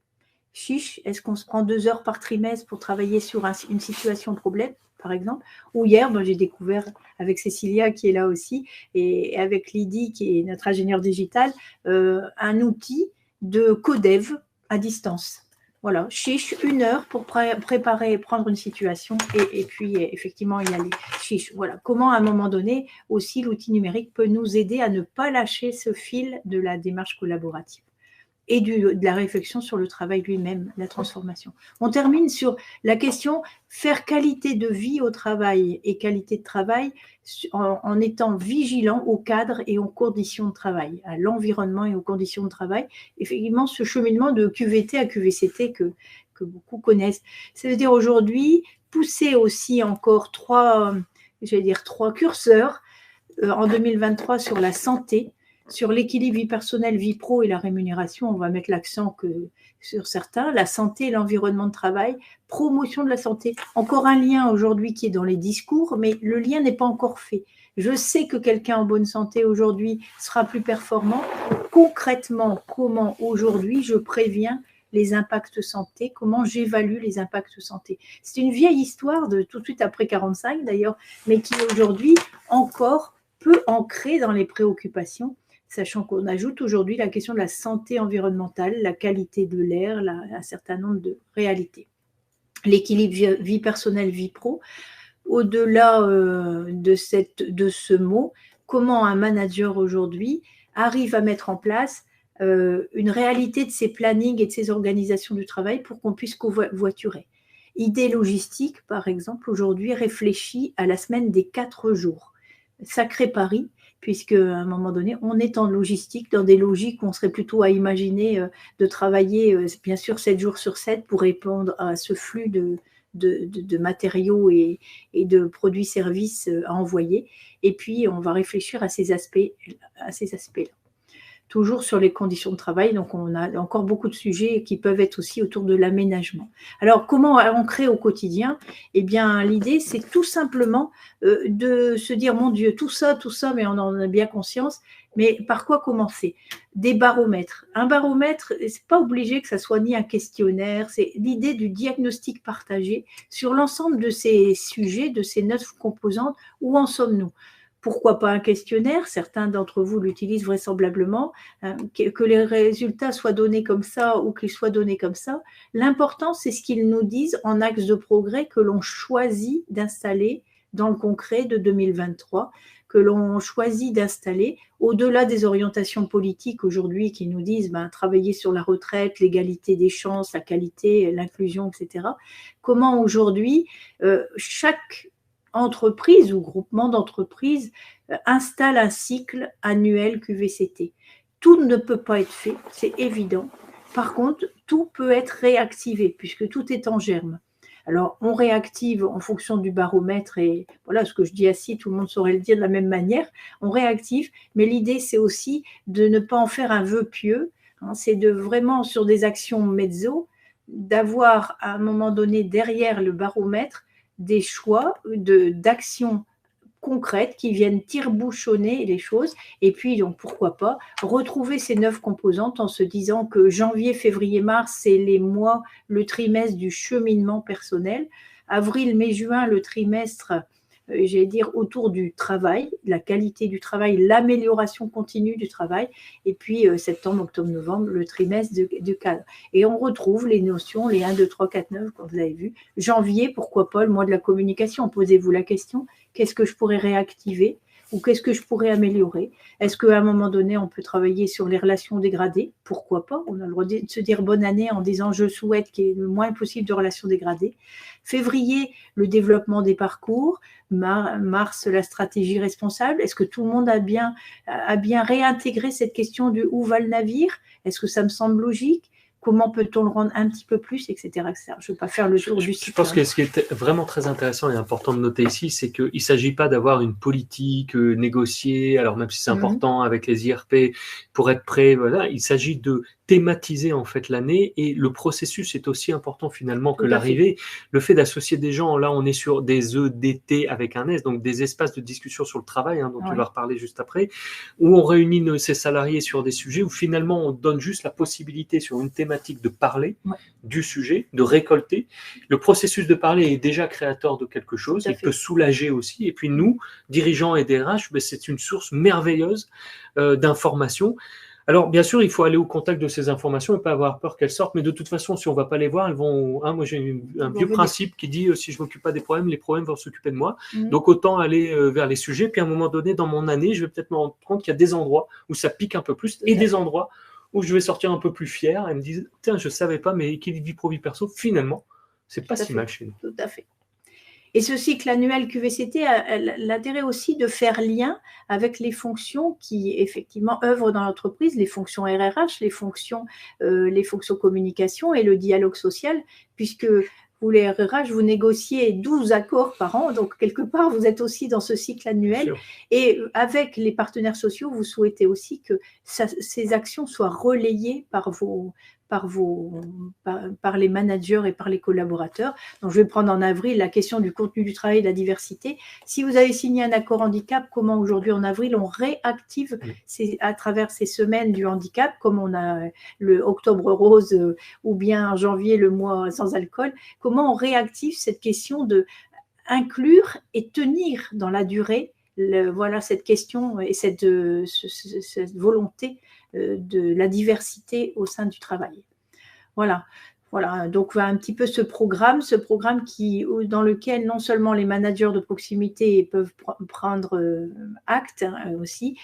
Chiche, est-ce qu'on se prend 2 heures par trimestre pour travailler sur une situation problème, par exemple? Ou hier, j'ai découvert avec Cécilia, qui est là aussi, et avec Lydie, qui est notre ingénieure digitale, un outil de codev à distance. Voilà, chiche, 1 heure pour préparer, prendre une situation et puis effectivement y aller. Chiche, voilà. Comment à un moment donné aussi l'outil numérique peut nous aider à ne pas lâcher ce fil de la démarche collaborative et de la réflexion sur le travail lui-même, la transformation. On termine sur la question faire qualité de vie au travail et qualité de travail en étant vigilant au cadre et aux conditions de travail, à l'environnement et aux conditions de travail. Effectivement, ce cheminement de QVT à QVCT que beaucoup connaissent. Ça veut dire aujourd'hui pousser aussi encore 3 curseurs en 2023 sur la santé, sur l'équilibre vie personnelle, vie pro et la rémunération. On va mettre l'accent sur certains, la santé et l'environnement de travail, promotion de la santé. Encore un lien aujourd'hui qui est dans les discours, mais le lien n'est pas encore fait. Je sais que quelqu'un en bonne santé aujourd'hui sera plus performant. Concrètement, comment aujourd'hui je préviens les impacts santé, comment j'évalue les impacts santé. C'est une vieille histoire de tout de suite après 45 d'ailleurs, mais qui aujourd'hui encore peut ancrer dans les préoccupations, sachant qu'on ajoute aujourd'hui la question de la santé environnementale, la qualité de l'air, un certain nombre de réalités. L'équilibre vie personnelle, vie pro. Au-delà de ce mot, comment un manager aujourd'hui arrive à mettre en place une réalité de ses plannings et de ses organisations du travail pour qu'on puisse covoiturer. Idée Logistique, par exemple, aujourd'hui réfléchit à la semaine des 4 jours. Sacré pari, puisque à un moment donné, on est en logistique, dans des logiques où on serait plutôt à imaginer de travailler, bien sûr, 7 jours sur 7 pour répondre à ce flux de matériaux et de produits-services à envoyer. Et puis, on va réfléchir à ces aspects-là. Toujours sur les conditions de travail, donc on a encore beaucoup de sujets qui peuvent être aussi autour de l'aménagement. Alors, comment ancrer au quotidien? Eh bien, l'idée, c'est tout simplement de se dire, mon Dieu, tout ça, mais on en a bien conscience, mais par quoi commencer? Des baromètres. Un baromètre, c'est pas obligé que ça soit ni un questionnaire, c'est l'idée du diagnostic partagé sur l'ensemble de ces sujets, de ces 9 composantes. Où en sommes-nous? Pourquoi pas un questionnaire? Certains d'entre vous l'utilisent vraisemblablement. Que les résultats soient donnés comme ça ou qu'ils soient donnés comme ça. L'important, c'est ce qu'ils nous disent en axe de progrès que l'on choisit d'installer dans le concret de 2023, que l'on choisit d'installer au-delà des orientations politiques aujourd'hui qui nous disent travailler sur la retraite, l'égalité des chances, la qualité, l'inclusion, etc. Comment aujourd'hui, chaque entreprise ou groupement d'entreprises installe un cycle annuel QVCT. Tout ne peut pas être fait, c'est évident. Par contre, tout peut être réactivé puisque tout est en germe. Alors, on réactive en fonction du baromètre et voilà ce que je dis assis, tout le monde saurait le dire de la même manière. On réactive, mais l'idée, c'est aussi de ne pas en faire un vœu pieux. C'est de vraiment, sur des actions mezzo, d'avoir à un moment donné derrière le baromètre des choix d'actions concrètes qui viennent tire-bouchonner les choses. Et puis, donc, pourquoi pas retrouver ces 9 composantes en se disant que janvier, février, mars, c'est les mois, le trimestre du cheminement personnel. Avril, mai, juin, le trimestre, j'allais dire, autour du travail, la qualité du travail, l'amélioration continue du travail. Et puis, septembre, octobre, novembre, le trimestre du cadre. Et on retrouve les notions, les 1, 2, 3, 4, 9, comme vous avez vu. Janvier, pourquoi pas, le mois de la communication. Posez-vous la question, qu'est-ce que je pourrais réactiver ou qu'est-ce que je pourrais améliorer? Est-ce qu'à un moment donné, on peut travailler sur les relations dégradées? Pourquoi pas? On a le droit de se dire bonne année en disant je souhaite qu'il y ait le moins possible de relations dégradées. Février, le développement des parcours. Mars, la stratégie responsable. Est-ce que tout le monde a bien réintégré cette question du où va le navire? Est-ce que ça me semble logique? Comment peut-on le rendre un petit peu plus, etc. etc. Je ne vais pas faire le tour du site. Je pense que ce qui est vraiment très intéressant et important de noter ici, c'est qu'il ne s'agit pas d'avoir une politique négociée, alors même si c'est important avec les IRP pour être prêt, voilà, il s'agit de thématiser en fait l'année et le processus est aussi important finalement que l'arrivée. Le fait d'associer des gens, là on est sur des EDT avec un S, donc des espaces de discussion sur le travail, dont tu vas reparler juste après, où on réunit ses salariés sur des sujets où finalement on donne juste la possibilité sur une thématique de parler du sujet, de récolter. Le processus de parler est déjà créateur de quelque chose, il peut soulager aussi, et puis nous, dirigeants et DRH, c'est une source merveilleuse d'informations. Alors, bien sûr, il faut aller au contact de ces informations et pas avoir peur qu'elles sortent, mais de toute façon, si on ne va pas les voir, elles vont... moi, j'ai un vieux principe qui dit si je ne m'occupe pas des problèmes, les problèmes vont s'occuper de moi. Donc, autant aller vers les sujets. Puis, à un moment donné, dans mon année, je vais peut-être me rendre compte qu'il y a des endroits où ça pique un peu plus et des endroits où je vais sortir un peu plus fier et me dire tiens, je ne savais pas, mais équilibre vie pro-vie perso, finalement, ce n'est pas si mal chez nous. Tout à fait. Et ce cycle annuel QVCT a l'intérêt aussi de faire lien avec les fonctions qui, effectivement, œuvrent dans l'entreprise, les fonctions RRH, les fonctions communication et le dialogue social, puisque vous, les RRH, vous négociez 12 accords par an, donc quelque part, vous êtes aussi dans ce cycle annuel. Et avec les partenaires sociaux, vous souhaitez aussi que ces actions soient relayées par les managers et par les collaborateurs. Donc, je vais prendre en avril la question du contenu du travail et de la diversité. Si vous avez signé un accord handicap, comment aujourd'hui en avril on réactive à travers ces semaines du handicap, comme on a le octobre rose ou bien en janvier le mois sans alcool, comment on réactive cette question de inclure et tenir dans la durée cette question et cette volonté de la diversité au sein du travail. Voilà, donc un petit peu ce programme dans lequel non seulement les managers de proximité peuvent prendre acte aussi,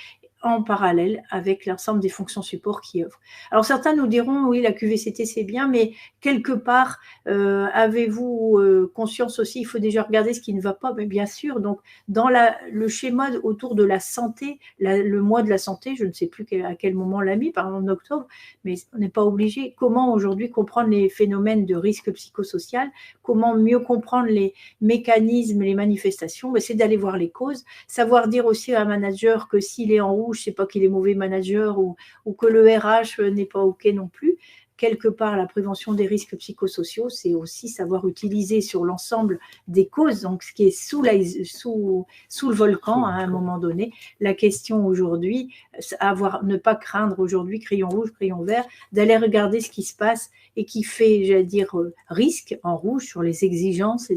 en parallèle avec l'ensemble des fonctions support qui œuvrent. Alors certains nous diront, oui, la QVCT c'est bien, mais quelque part, avez-vous conscience aussi, il faut déjà regarder ce qui ne va pas, mais bien sûr, donc dans le schéma autour de la santé, le mois de la santé, je ne sais plus à quel moment on l'a mis, par exemple en octobre, mais on n'est pas obligé. Comment aujourd'hui comprendre les phénomènes de risque psychosocial, comment mieux comprendre les mécanismes, les manifestations, ben, c'est d'aller voir les causes, savoir dire aussi à un manager que s'il est en rouge, c'est pas qu'il est mauvais manager ou que le RH n'est pas OK non plus. Quelque part, la prévention des risques psychosociaux, c'est aussi savoir utiliser sur l'ensemble des causes, donc ce qui est sous le volcan à un moment donné. La question aujourd'hui, ne pas craindre aujourd'hui, crayon rouge, crayon vert, d'aller regarder ce qui se passe et qui fait, j'allais dire, risque en rouge sur les exigences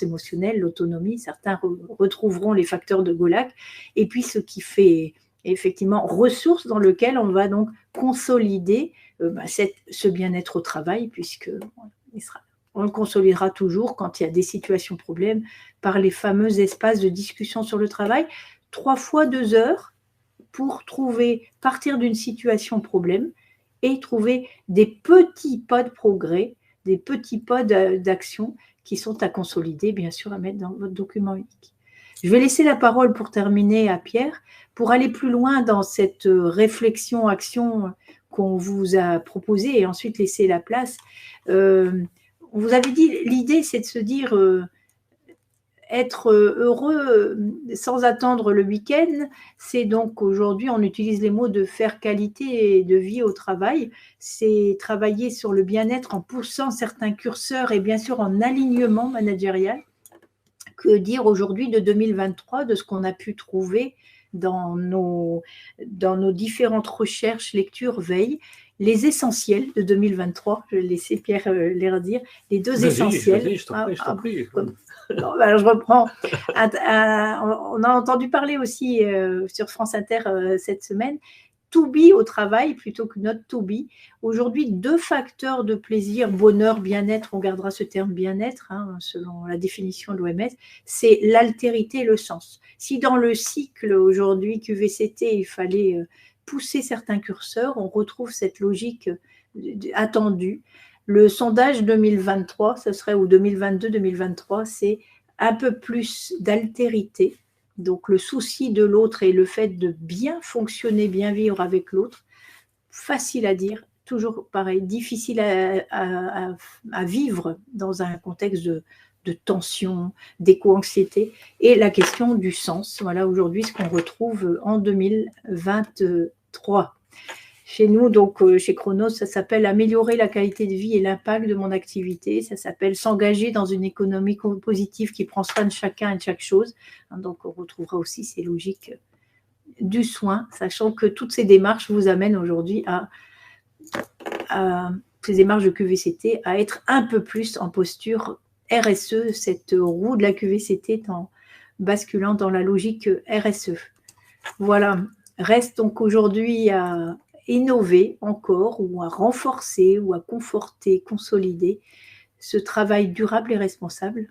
émotionnelles, l'autonomie. Certains retrouveront les facteurs de Golac. Et puis ce qui fait effectivement ressources dans lequel on va donc consolider ce bien-être au travail, puisque on le consolidera toujours quand il y a des situations problèmes par les fameux espaces de discussion sur le travail, 3 fois 2 heures pour partir d'une situation problème et trouver des petits pas de progrès, des petits pas d'action qui sont à consolider, bien sûr, à mettre dans votre document unique. Je vais laisser la parole pour terminer à Pierre, pour aller plus loin dans cette réflexion-action qu'on vous a proposée et ensuite laisser la place. On vous avait dit, l'idée c'est de se dire être heureux sans attendre le week-end, c'est donc aujourd'hui on utilise les mots de faire qualité de vie au travail, c'est travailler sur le bien-être en poussant certains curseurs et bien sûr en alignement managérial. Que dire aujourd'hui de 2023, de ce qu'on a pu trouver dans nos différentes recherches, lectures, veilles, les essentiels de 2023, je vais laisser Pierre les redire, les deux essentiels. Vas-y, je t'en prie. Non, alors je reprends. On a entendu parler aussi sur France Inter cette semaine, to be au travail plutôt que not to be. Aujourd'hui, 2 facteurs de plaisir, bonheur, bien-être, on gardera ce terme bien-être, selon la définition de l'OMS, c'est l'altérité et le sens. Si dans le cycle aujourd'hui QVCT, il fallait pousser certains curseurs, on retrouve cette logique attendue. Le sondage 2023, ce serait, ou 2022-2023, c'est un peu plus d'altérité. Donc le souci de l'autre et le fait de bien fonctionner, bien vivre avec l'autre, facile à dire, toujours pareil, difficile à vivre dans un contexte de tension, d'éco-anxiété, et la question du sens. Voilà aujourd'hui ce qu'on retrouve en 2023. Chez nous, donc chez Chronos, ça s'appelle améliorer la qualité de vie et l'impact de mon activité. Ça s'appelle s'engager dans une économie positive qui prend soin de chacun et de chaque chose. Donc on retrouvera aussi ces logiques du soin, sachant que toutes ces démarches vous amènent aujourd'hui à ces démarches de QVCT à être un peu plus en posture RSE, cette roue de la QVCT en basculant dans la logique RSE. Voilà, reste donc aujourd'hui à innover encore ou à renforcer ou à conforter, consolider ce travail durable et responsable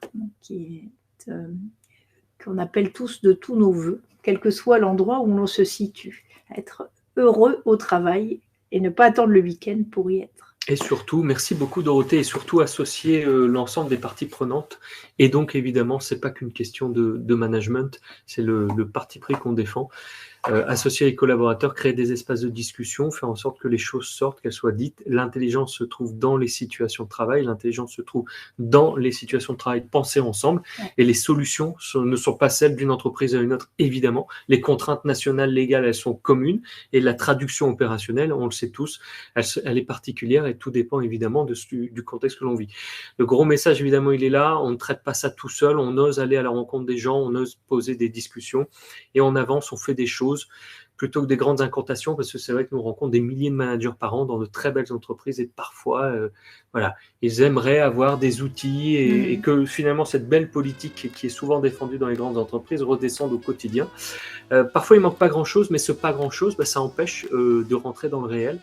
qu'on appelle tous de tous nos voeux, quel que soit l'endroit où l'on se situe. Être heureux au travail et ne pas attendre le week-end pour y être. Et surtout, merci beaucoup Dorothée, et surtout associer l'ensemble des parties prenantes. Et donc évidemment, ce n'est pas qu'une question de management, c'est le parti pris qu'on défend. Associer les collaborateurs, créer des espaces de discussion, faire en sorte que les choses sortent, qu'elles soient dites. L'intelligence se trouve dans les situations de travail, l'intelligence se trouve dans les situations de travail pensées ensemble, et les solutions ne sont pas celles d'une entreprise à une autre, évidemment. Les contraintes nationales légales, elles sont communes, et la traduction opérationnelle, on le sait tous, elle est particulière, et tout dépend évidemment du contexte que l'on vit. Le gros message, évidemment, il est là, on ne traite pas ça tout seul, on ose aller à la rencontre des gens, on ose poser des discussions, et on avance, on fait des choses, plutôt que des grandes incantations, parce que c'est vrai que nous rencontrons des milliers de managers par an dans de très belles entreprises, et parfois, voilà, ils aimeraient avoir des outils et que finalement cette belle politique qui est souvent défendue dans les grandes entreprises redescende au quotidien. Parfois, il manque pas grand-chose, mais ce pas grand-chose, ça empêche de rentrer dans le réel.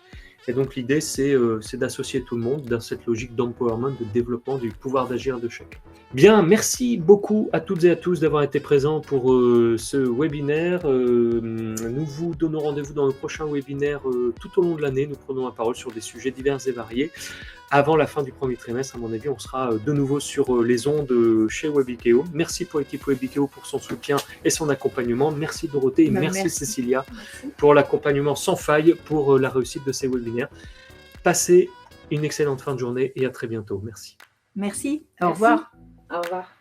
Et donc l'idée, c'est d'associer tout le monde dans cette logique d'empowerment, de développement du pouvoir d'agir de chacun. Bien, merci beaucoup à toutes et à tous d'avoir été présents pour ce webinaire. Nous vous donnons rendez-vous dans le prochain webinaire tout au long de l'année. Nous prenons la parole sur des sujets divers et variés. Avant la fin du premier trimestre, à mon avis, on sera de nouveau sur les ondes chez Webikeo. Merci pour l'équipe Webikeo pour son soutien et son accompagnement. Merci Dorothée et merci Cécilia pour l'accompagnement sans faille pour la réussite de ces webinaires. Passez une excellente fin de journée et à très bientôt. Merci. Merci. Au revoir. Au revoir.